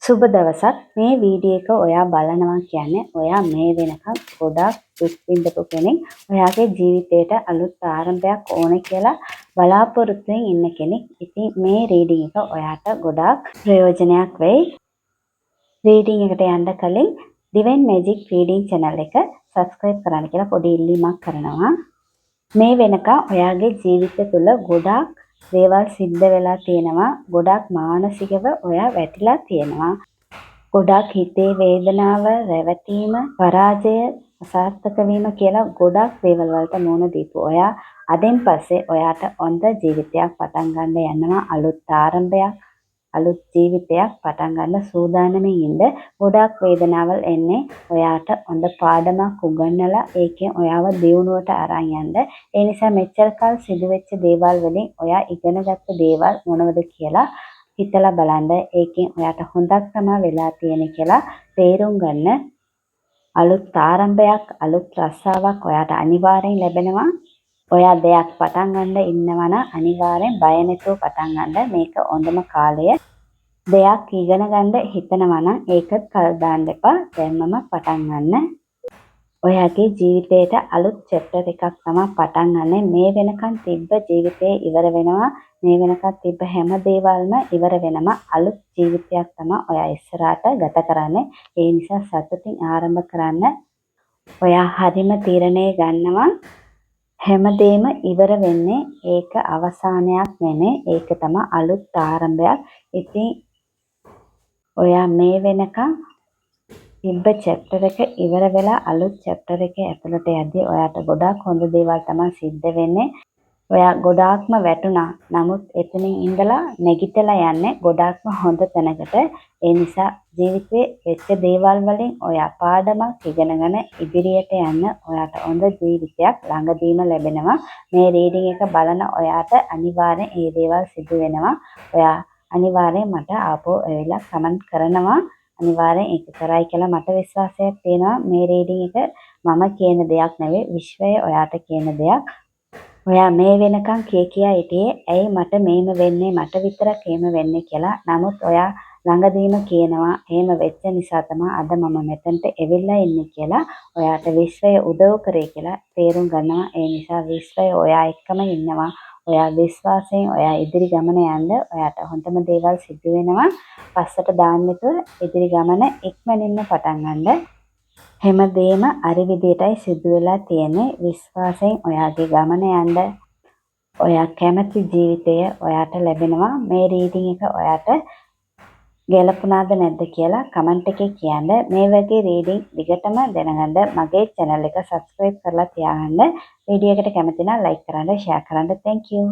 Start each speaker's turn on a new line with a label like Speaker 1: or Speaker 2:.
Speaker 1: සුබ දවසක්. මේ වීඩියෝ එක ඔයා බලනවා කියන්නේ ඔයා මේ වෙනකම් ගොඩාක් දුක් විඳපු කෙනෙක්. ඔයාගේ ජීවිතේට අලුත් ආරම්භයක් ඕන කියලා බලාපොරොත්තුෙන් ඉන්න කෙනෙක්. ඉතින් මේ රීඩින් එක ඔයාට ගොඩාක් ප්‍රයෝජනයක් වෙයි. රීඩින් එකට යන්න කලින් Divine Magic Reading channel එක subscribe කරන්න කියලා පොඩි ඉල්ලීමක් කරනවා. මේ වෙනකම් ඔයාගේ ජීවිතය තුළ ගොඩාක් දේවල් සිද්ධ වෙලා තියෙනවා. ගොඩාක් මානසිකව ඔයා වැටිලා තියෙනවා. ගොඩාක් හිතේ වේදනාව, රැවටීම, පරාජය, අසාර්ථක වීම කියලා ගොඩාක් දේවල් වලට මුහුණ දීපු ඔයා අදින් පස්සේ ඔයාට හොඳ ජීවිතයක් පටන් ගන්න යනවා. අලුත් ආරම්භයක්, අලුත් ජීවිතයක් පටන් ගන්න සූදානමින් ඉන්න. ගොඩාක් වේදනාවල් එන්නේ ඔයාට හොඳ පාඩමක් උගන්වලා ඒකෙන් ඔයාව දියුණුවට අරන් යන්න. ඒ නිසා මෙච්චර කල් සිදුවෙච්ච දේවල් වලින් ඔයා ඉගෙනගත්ත දේවල් මොනවද කියලා හිතලා බලන්න. ඒකෙන් ඔයාට හොඳක් තමයි වෙලා තියෙන්නේ කියලා තේරුම් ගන්න. අලුත් ආරම්භයක්, අලුත් රස්සාවක් ඔයාට අනිවාර්යෙන් ලැබෙනවා. ඔයා දෙයක් පටන් ගන්න ඉන්නවා නම් අනිවාර්යෙන් බය නැතුව පටන් ගන්න. මේක හොඳම කාලය. දෙයක් ඉගෙන ගන්න හිතනවා නම් ඒකත් කල් දාන්න එපා. දැන්මම පටන් ගන්න. ඔයාගේ ජීවිතේට අලුත් චැප්ටර් එකක් තමයි පටන් ගන්න. මේ වෙනකන් තිබ්බ ජීවිතේ ඉවර වෙනවා. මේ වෙනකන් තිබ්බ හැම දේවල්ම ඉවර වෙනම අලුත් ජීවිතයක් තමයි ඔයා ඉස්සරහට ගත කරන්නේ. ඒ නිසා සතුටින් ආරම්භ කරන්න. ඔයා හරිම තීරණය ගන්නවා. හැමදේම ඉවර වෙන්නේ ඒක අවසානයක් නෙමෙයි. ඒක තමයි අලුත් ආරම්භයක්. ඉතින් ඔයා මේ වෙනකන් තිබ්බ චැප්ටර් එක ඉවර වෙලා අලුත් චැප්ටර් එකේ ඇතුළට යද්දී ඔයාට ගොඩාක් හොඳ දේවල් තමයි සිද්ධ වෙන්නේ. ඔයා ගොඩාක්ම වැටුණා. නමුත් එතනින් ඉඳලා නැගිටලා යන්නේ ගොඩාක්ම හොඳ තැනකට. ඒ නිසා ජීවිතේ වෙච්ච දේවල් වලින් ඔයා පාඩමක් ඉගෙනගෙන ඉදිරියට යන්න ඔයාට හොඳ ජීවිතයක් ළඟදීම ලැබෙනවා. මේ රීඩින් එක බලන ඔයාට අනිවාර්යෙන් මේ දේවල් සිදු වෙනවා. ඔයා අනිවාර්යෙන් මට ආපහු ඇවිල්ලා කමෙන්ට් කරනවා. අනිවාර්යෙන් ඒක කරයි කියලා මට විශ්වාසයක් තියෙනවා. මේ රීඩින් එක මම කියන දෙයක් නෙවෙයි, විශ්වය ඔයාට කියන දෙයක්. ඔයා මේ වෙනකන් කියා හිටියේ ඇයි මට මේම වෙන්නේ, මට විතරක් එහෙම වෙන්නේ කියලා. නමුත් ඔයා ළඟදීම කියනවා එහෙම වෙච්ච නිසා තමයි අද මම මෙතනට එවිල්ලා ඉන්නේ කියලා. ඔයාට විශ්වය උදව් කරේ කියලා තේරුම් ගන්නවා. ඒ නිසා විශ්වය ඔයා එක්කම ඉන්නවා. ඔයා විශ්වාසයෙන් ඔයා ඉදිරි ගමන යන්න. ඔයාට හොඳම දේවල් සිදු වෙනවා. පස්සට දාන්න නැතුව ඉදිරි ගමන ඉක්මනින්ම පටන් ගන්න. හැමදේම අරි විදියටයි සිදු වෙලා තියෙන්නේ. විශ්වාසයෙන් ඔයාගේ ගමන යන්න. ඔයා කැමති ජීවිතය ඔයාට ලැබෙනවා. මේ රීඩින් එක ඔයාට ගැලපුණාද නැද්ද කියලා කමෙන්ට් එකේ කියන්න. මේ වගේ රීඩින් දිගටම දැනගන්න මගේ channel එක subscribe කරලා තියාගන්න. වීඩියෝ එකට කැමති නම් like කරන්න, share කරන්න. Thank you.